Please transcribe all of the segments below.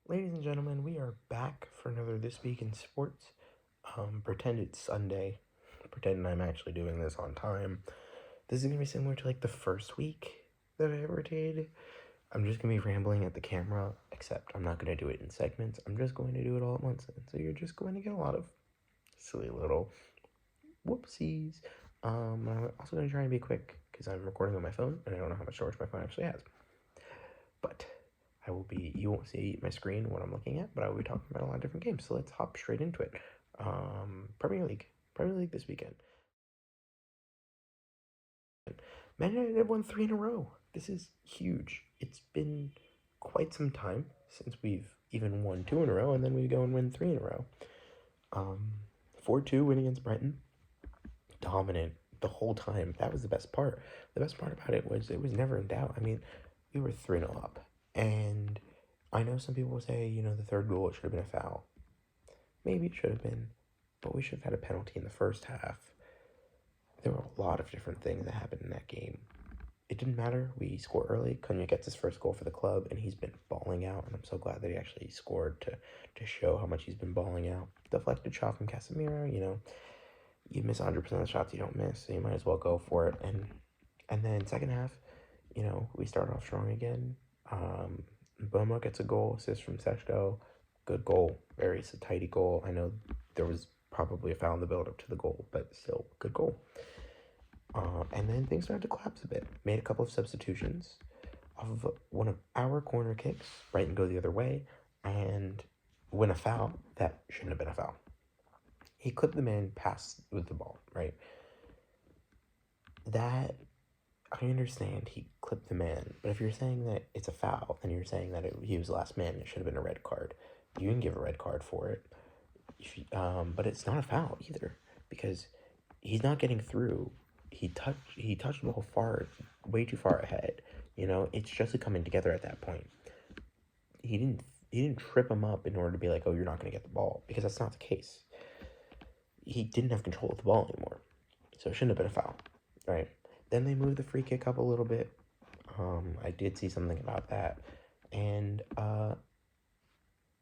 Ladies and gentlemen, we are back for another This Week in Sports. Pretend it's Sunday. Pretend I'm actually doing this on time. This is going to be similar to like the first week that I ever did. I'm just going to be rambling at the camera, except I'm not going to do it in segments. I'm just going to do it all at once. And so you're just going to get a lot of silly little whoopsies. I'm also going to try and be quick because I'm recording on my phone and I don't know how much storage my phone actually has. But you won't see my screen when I'm looking at, but I will be talking about a lot of different games. So let's hop straight into it. Premier League this weekend. Man United have won 3 in a row. This is huge. It's been quite some time since we've even won 2 in a row, and then we go and win 3 in a row. 4-2 win against Brighton. Dominant the whole time. That was the best part. The best part about it was never in doubt. I mean, we were 3-0 up. And I know some people will say, the third goal, it should have been a foul. Maybe it should have been, but we should have had a penalty in the first half. There were a lot of different things that happened in that game. It didn't matter. We scored early. Cunha gets his first goal for the club, and he's been balling out, and I'm so glad that he actually scored to show how much he's been balling out. Deflected shot from Casemiro, you miss 100% of the shots you don't miss, so you might as well go for it. And then second half, we start off strong again. Mbeumo gets a goal, assist from Sechko. Good goal, very tidy goal. I know there was probably a foul in the build-up to the goal, but still, good goal. And then things started to collapse a bit. Made a couple of substitutions of one of our corner kicks. Brighton go the other way and win a foul that shouldn't have been a foul. He clipped the man past with the ball, right? That, I understand he clipped the man, but if you're saying that it's a foul, then you're saying that he was the last man, it should have been a red card. You can give a red card for it. But it's not a foul either, because he's not getting through. He touched the ball way too far ahead. It's just coming together at that point. He didn't trip him up in order to be like, oh, you're not going to get the ball, because that's not the case. He didn't have control of the ball anymore, so it shouldn't have been a foul, right? Then they moved the free kick up a little bit. I did see something about that, and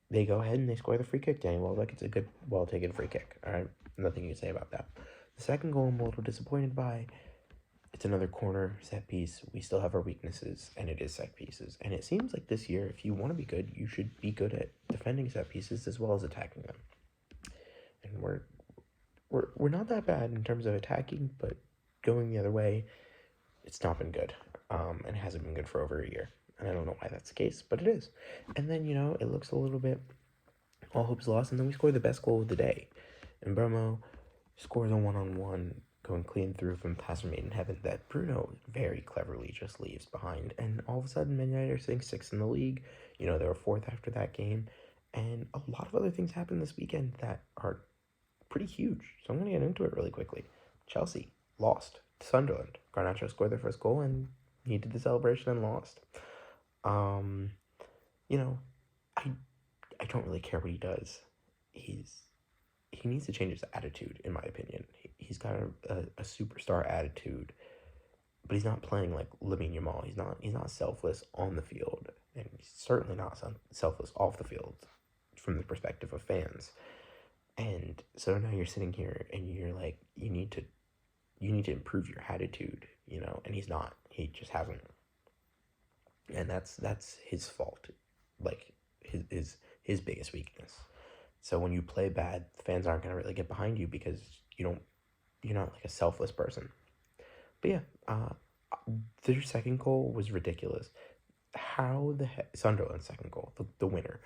they go ahead and they score the free kick. Danny Welbeck, it's a good, well-taken free kick. All right, nothing you can say about that. The second goal I'm a little disappointed by. It's another corner set piece. We still have our weaknesses, and it is set pieces. And it seems like this year, if you want to be good, you should be good at defending set pieces as well as attacking them. And we're not that bad in terms of attacking, but going the other way, it's not been good. And hasn't been good for over a year. And I don't know why that's the case, but it is. And then, it looks a little bit all hope's lost, and then we score the best goal of the day. And Mbeumo scores a one-on-one, going clean through from passer made in heaven that Bruno very cleverly just leaves behind. And all of a sudden, Man United are sitting 6th in the league. They were 4th after that game. And a lot of other things happened this weekend that are pretty huge. So I'm going to get into it really quickly. Chelsea lost to Sunderland. Garnacho scored their first goal, and he did the celebration and lost. I don't really care what he does. He needs to change his attitude, in my opinion. He's got a superstar attitude, but he's not playing like Lamine Yamal. He's not selfless on the field, and he's certainly not selfless off the field from the perspective of fans. And so now you're sitting here and you're like, you need to improve your attitude, and he's not. He just hasn't. And that's his fault. Like his biggest weakness. So when you play bad, the fans aren't gonna really get behind you because you're not like a selfless person. But yeah, their second goal was ridiculous. How the heck Sunderland's second goal, the winner?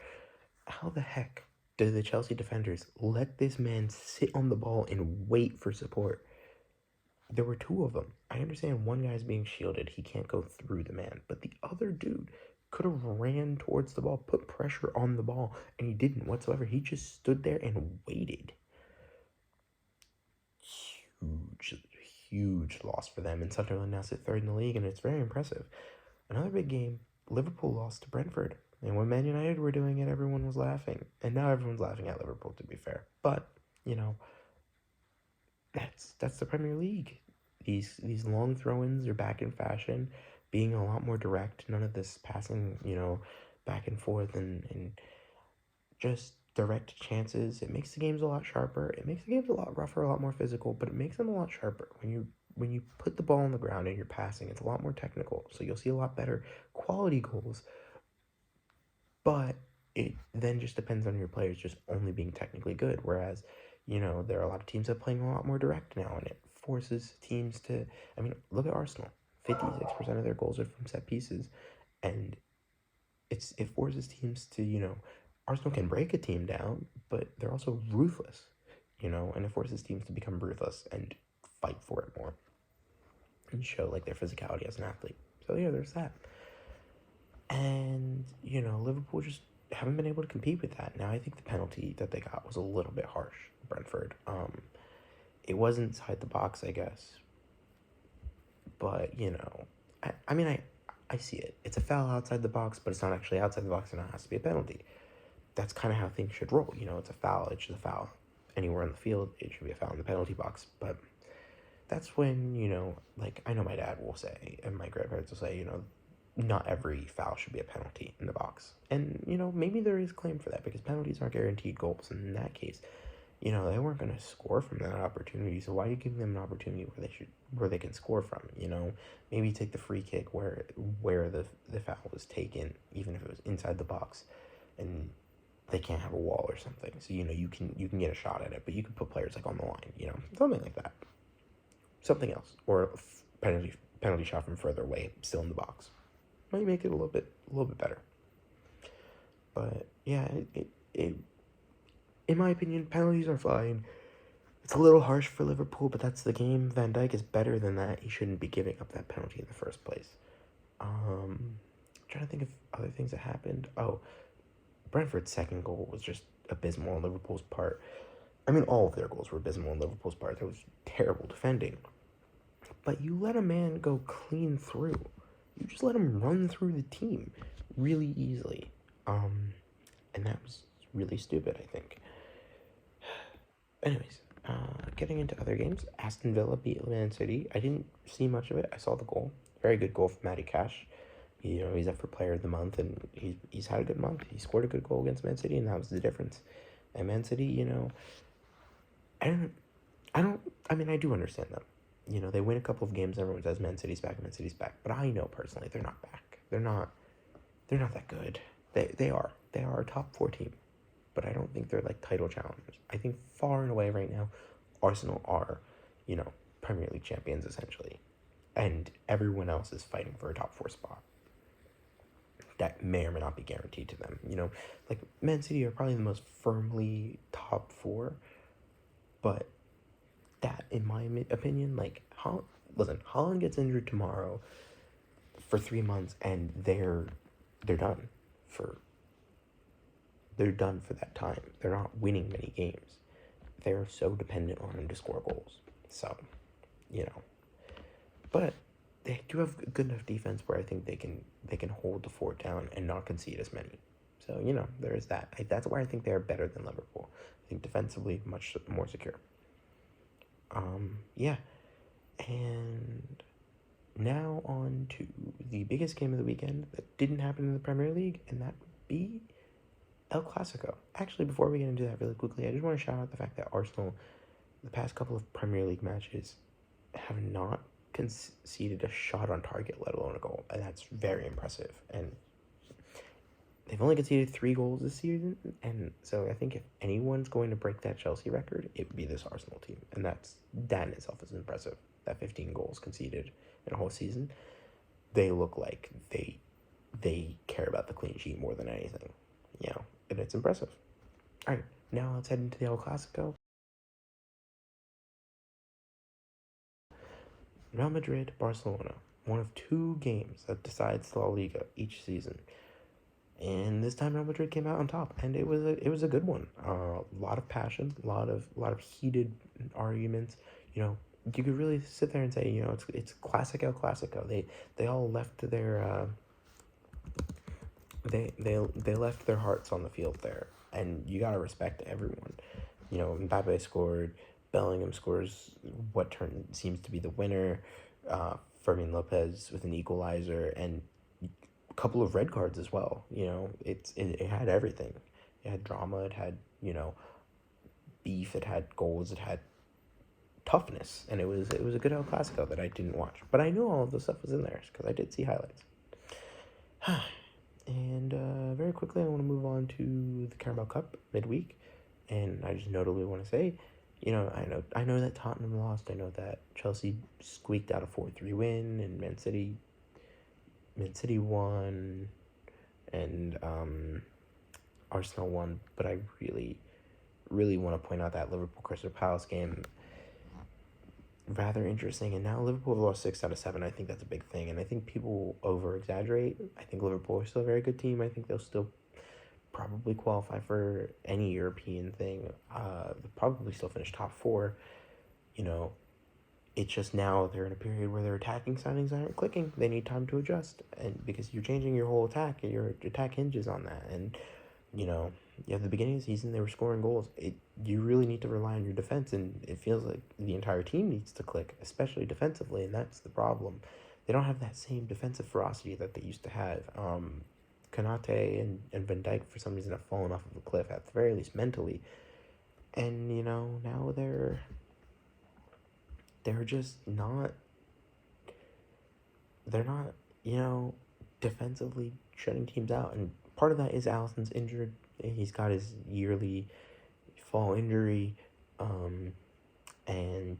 How the heck did the Chelsea defenders let this man sit on the ball and wait for support? There were 2 of them. I understand one guy's being shielded. He can't go through the man. But the other dude could have ran towards the ball, put pressure on the ball, and he didn't whatsoever. He just stood there and waited. Huge loss for them. And Sunderland now sit 3rd in the league, and it's very impressive. Another big game, Liverpool lost to Brentford. And when Man United were doing it, everyone was laughing. And now everyone's laughing at Liverpool, to be fair. But, that's the Premier League. These long throw-ins are back in fashion, being a lot more direct. None of this passing, back and forth and just direct chances. It makes the games a lot sharper. It makes the games a lot rougher, a lot more physical, but it makes them a lot sharper. When you put the ball on the ground and you're passing, it's a lot more technical. So you'll see a lot better quality goals. But it then just depends on your players just only being technically good. Whereas, there are a lot of teams that are playing a lot more direct now, and it forces teams to. I mean, look at Arsenal. 56% of their goals are from set pieces, and it forces teams to, Arsenal can break a team down, but they're also ruthless, and it forces teams to become ruthless and fight for it more and show like their physicality as an athlete. So yeah, there's that. And, Liverpool just haven't been able to compete with that. Now I think the penalty that they got was a little bit harsh, Brentford. It was inside the box, I guess. But, I mean, I see it. It's a foul outside the box, but it's not actually outside the box, and it has to be a penalty. That's kind of how things should roll. It's a foul. It's just a foul. Anywhere on the field, it should be a foul in the penalty box. But that's when, like, I know my dad will say, and my grandparents will say, not every foul should be a penalty in the box. And, maybe there is claim for that because penalties aren't guaranteed goals. And in that case, they weren't going to score from that opportunity. So why are you giving them an opportunity where they can score from? Maybe take the free kick where the foul was taken, even if it was inside the box, and they can't have a wall or something. So you can get a shot at it, but you can put players like on the line. Something like that. Something else, or a penalty shot from further away, still in the box. Might make it a little bit better. But yeah, it in my opinion, penalties are fine. It's a little harsh for Liverpool, but that's the game. Van Dijk is better than that. He shouldn't be giving up that penalty in the first place. Trying to think of other things that happened. Oh, Brentford's second goal was just abysmal on Liverpool's part. I mean, all of their goals were abysmal on Liverpool's part. There was terrible defending. But you let a man go clean through. You just let him run through the team really easily. And that was really stupid, I think. Anyways, getting into other games, Aston Villa beat Man City. I didn't see much of it. I saw the goal. Very good goal from Matty Cash. He's up for Player of the Month, and he's had a good month. He scored a good goal against Man City, and that was the difference. And Man City, I mean, I do understand them. They win a couple of games, everyone says Man City's back, but I know personally they're not back. They're not that good. They are a top 4 team, but I don't think they're like title challengers. I think far and away right now, Arsenal are, Premier League champions essentially, and everyone else is fighting for a top 4 spot. That may or may not be guaranteed to them. Like Man City are probably the most firmly top 4, but that, in my opinion, like, Haaland gets injured tomorrow for 3 months, and they're done for that time. They're not winning many games. They're so dependent on him to score goals. So, but they do have good enough defense where I think they can hold the fort down and not concede as many. So, there is that. That's why I think they're better than Liverpool. I think defensively much more secure. Yeah. And now on to the biggest game of the weekend that didn't happen in the Premier League, and that would be El Clasico. Actually, before we get into that really quickly, I just want to shout out the fact that Arsenal, the past couple of Premier League matches, have not conceded a shot on target, let alone a goal, and that's very impressive. And they've only conceded 3 goals this season, and so I think if anyone's going to break that Chelsea record, it would be this Arsenal team, and that in itself is impressive. That 15 goals conceded in a whole season, they look like they care about the clean sheet more than anything, and it's impressive. All right, now let's head into the El Clasico. Real Madrid, Barcelona, one of 2 games that decides La Liga each season. And this time Real Madrid came out on top, and it was a good one. A lot of passion, a lot of heated arguments. You could really sit there and say, it's classic El Clasico. They all left their they left their hearts on the field there, and you gotta respect everyone. Mbappe scored, Bellingham scores what seems to be the winner, Fermin Lopez with an equalizer, and a couple of red cards as well. It had everything, It had drama. It had, beef. It had goals. It had toughness, and it was a good El Clasico that I didn't watch, but I knew all of the stuff was in there because I did see highlights. And very quickly, I want to move on to the Carabao Cup midweek, and I just notably want to say, I know that Tottenham lost. I know that Chelsea squeaked out a 4-3 win, and Man City won, and Arsenal won. But I really, really want to point out that Liverpool Crystal Palace game, rather interesting. And now Liverpool have lost 6 out of 7. I think that's a big thing, and I think people over exaggerate. I think Liverpool is still a very good team. I think they'll still probably qualify for any European thing. They'll probably still finish top 4. It's just now they're in a period where their attacking signings aren't clicking. They need time to adjust, and because you're changing your whole attack, and your attack hinges on that. And at the beginning of the season, they were scoring goals. You really need to rely on your defense, and it feels like the entire team needs to click, especially defensively, and that's the problem. They don't have that same defensive ferocity that they used to have. Konate and Van Dijk, for some reason, have fallen off of a cliff, at the very least mentally. And, now they're just not, they're not, defensively shutting teams out. And part of that is Allison's injured. He's got his yearly fall injury, and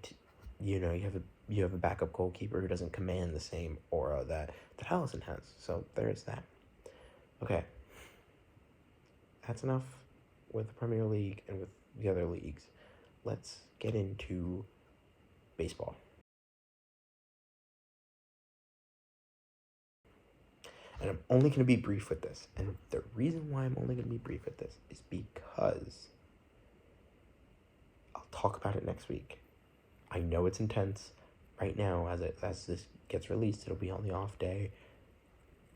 you have a backup goalkeeper who doesn't command the same aura that Allison has. So there's that. Okay, that's enough with the Premier League and with the other leagues. Let's get into baseball. And I'm only going to be brief with this. And the reason why I'm only going to be brief with this is because I'll talk about it next week. I know it's intense. Right now, as this gets released, it'll be on the off day.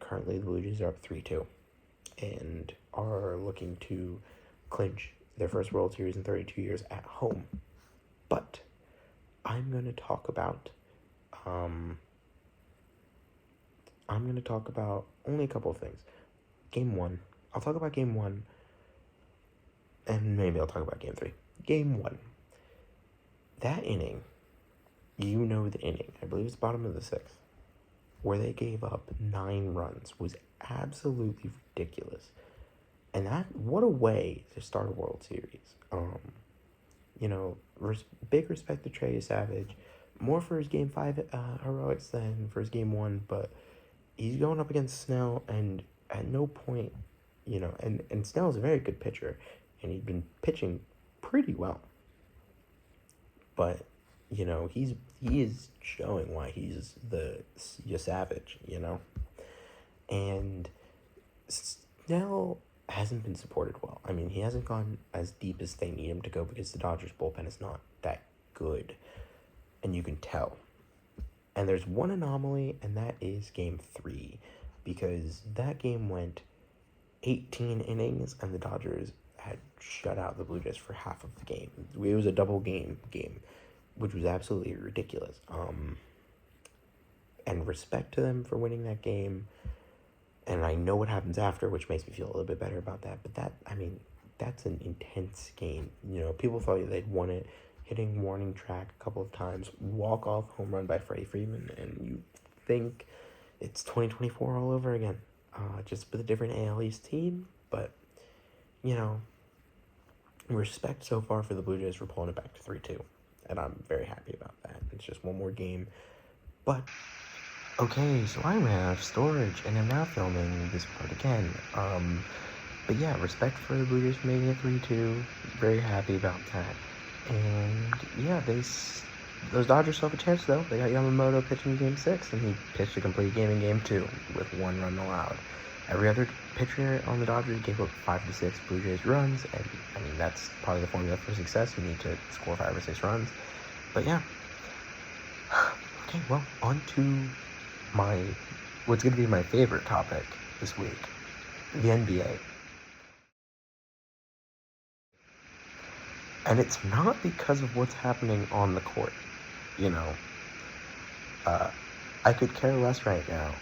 Currently, the Blue Jays are up 3-2 and are looking to clinch their first World Series in 32 years at home. But I'm going to talk about only a couple of things. Game 1. I'll talk about Game 1, and maybe I'll talk about Game 3. Game 1. That inning, the inning, I believe it's bottom of the 6th, where they gave up 9 runs, was absolutely ridiculous. And what a way to start a World Series. Big respect to Trey Savage, more for his Game 5 heroics than for his Game 1, but he's going up against Snell, and at no point, and Snell's a very good pitcher, and he's been pitching pretty well. But, he is showing why he's the Savage, And Snell hasn't been supported well. I mean, he hasn't gone as deep as they need him to go because the Dodgers bullpen is not that good, and you can tell. And there's one anomaly, and that is Game 3, because that game went 18 innings, and the Dodgers had shut out the Blue Jays for half of the game. It was a double game, which was absolutely ridiculous. And respect to them for winning that game. And I know what happens after, which makes me feel a little bit better about that. But that's an intense game. People thought they'd won it, hitting warning track a couple of times, walk-off home run by Freddie Freeman, and you think it's 2024 all over again. Just with a different AL East team. But, respect so far for the Blue Jays for pulling it back to 3-2. And I'm very happy about that. It's just one more game. But, okay, so I ran out of storage, and I'm now filming this part again. But yeah, respect for the Blue Jays for making it 3-2. Very happy about that. And yeah, those Dodgers still have a chance, though. They got Yamamoto pitching Game 6, and he pitched a complete game in Game 2 with 1 run allowed. Every other pitcher on the Dodgers gave up 5 to 6 Blue Jays runs, and I mean, that's probably the formula for success. You need to score 5 or 6 runs. But yeah. Okay, well, on to what's going to be my favorite topic this week, the NBA. And it's not because of what's happening on the court, I could care less right now.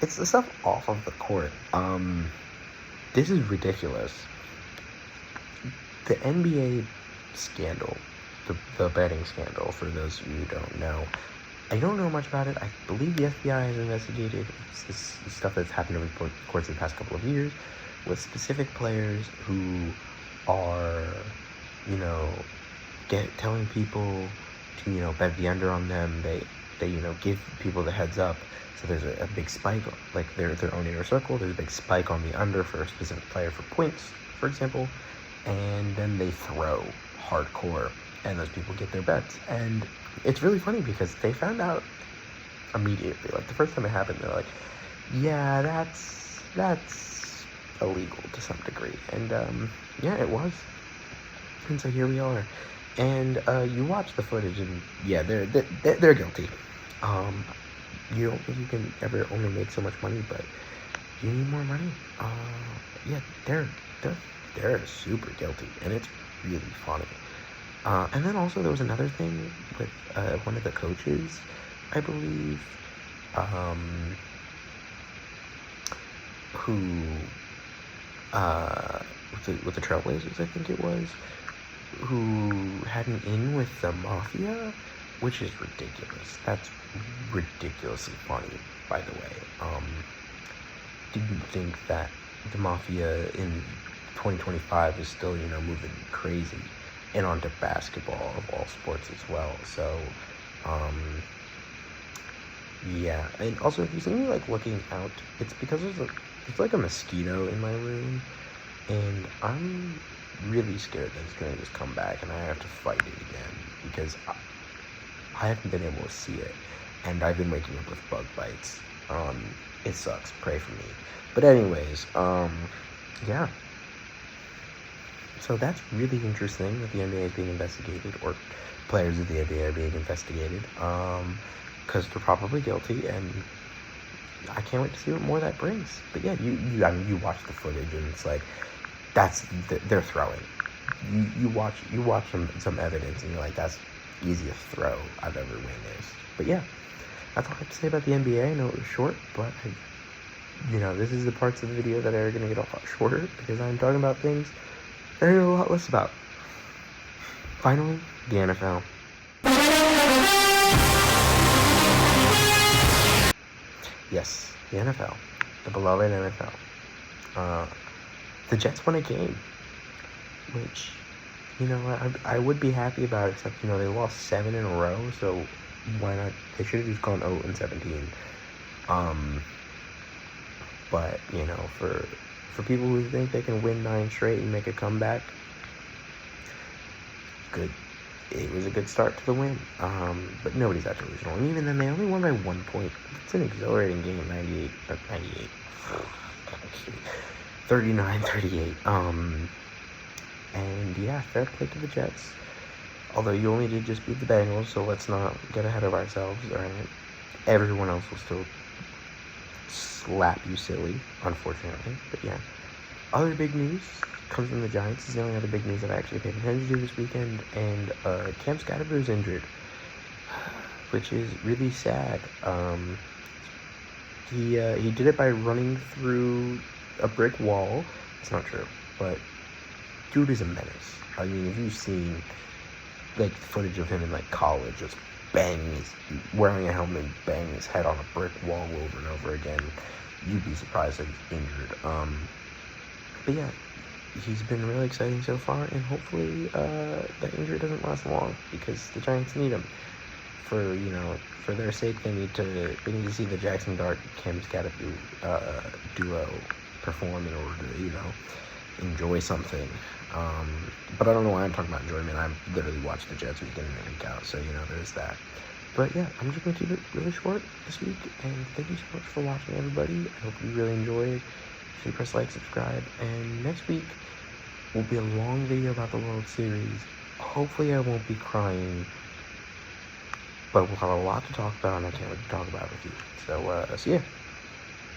It's the stuff off of the court. This is ridiculous. the NBA scandal, the betting scandal, for those of you who don't know, I don't know much about it. I believe the FBI has investigated. It's this stuff that's happened over the course of the past couple of years with specific players who are, you know, telling people to, you know, bet the under on them. They you know, give people the heads up. So there's a big spike, like their own inner circle. There's a big spike on the under for a specific player for points, for example, and then they throw hardcore, and those people get their bets. And it's really funny because they found out immediately. Like the first time it happened, they're like, "Yeah, that's illegal to some degree," and yeah, it was. And so here we are. And you watch the footage, and yeah, they're guilty. You don't think you can ever only make so much money, but you need more money. Yeah, they're super guilty, and it's really funny. And then also there was another thing with one of the coaches, I believe, who with the Trailblazers, I think it was, who had an in with the Mafia, which is ridiculous. That's ridiculously funny, by the way. Didn't think that the Mafia in 2025 is still, you know, moving crazy and onto basketball of all sports as well. So, yeah. And also, if you see me like looking out, it's because it's like a mosquito in my room, and I'm really scared that it's gonna just come back and I have to fight it again, because I haven't been able to see it, and I've been waking up with bug bites. It sucks. Pray for me. But anyways, yeah. So that's really interesting that the NBA is being investigated, or players of the NBA are being investigated, because they're probably guilty, and I can't wait to see what more that brings. But yeah, I mean, you watch the footage, and it's like, they're throwing. You watch some evidence, and you're like, that's the easiest throw I've ever witnessed. But yeah, that's all I have to say about the NBA. I know it was short, but this is the parts of the video that are going to get a lot shorter, because I'm talking about things that I know a lot less about. Finally, the NFL. Yes, the NFL. The beloved NFL. The Jets won a game, which, I would be happy about, except, they lost 7 in a row, so why not? They should have just gone 0-17. But, for people who think they can win 9 straight and make a comeback, good. It was a good start to the win. But nobody's that delusional. And even then, they only won by 1 point. It's an exhilarating game, 39-38. And yeah, fair play to the Jets. Although you only did just beat the Bengals, so let's not get ahead of ourselves, alright? Everyone else will still slap you silly, unfortunately. But yeah. Other big news comes from the Giants. This is the only other big news that I actually paid attention to this weekend. And Cam Scatterbroo's injured, which is really sad. He did it by running through a brick wall. It's not true, but dude is a menace. I mean, if you've seen footage of him in college, just wearing a helmet, banging his head on a brick wall over and over again, you'd be surprised that he's injured. But yeah, he's been really exciting so far, and hopefully that injury doesn't last long, because the Giants need him. For their sake, they need to see the Jackson Dart Cam Scatterboo duo perform in order to enjoy something. But I don't know why I'm talking about enjoyment. I literally watch the Jets week in and week out, so there's that. But yeah, I'm just going to keep it really short this week, and thank you so much for watching, everybody. I hope you really enjoyed. Please press like, subscribe, and next week will be a long video about the World Series. Hopefully I won't be crying, but we'll have a lot to talk about, and I can't wait to talk about it with you. So yeah.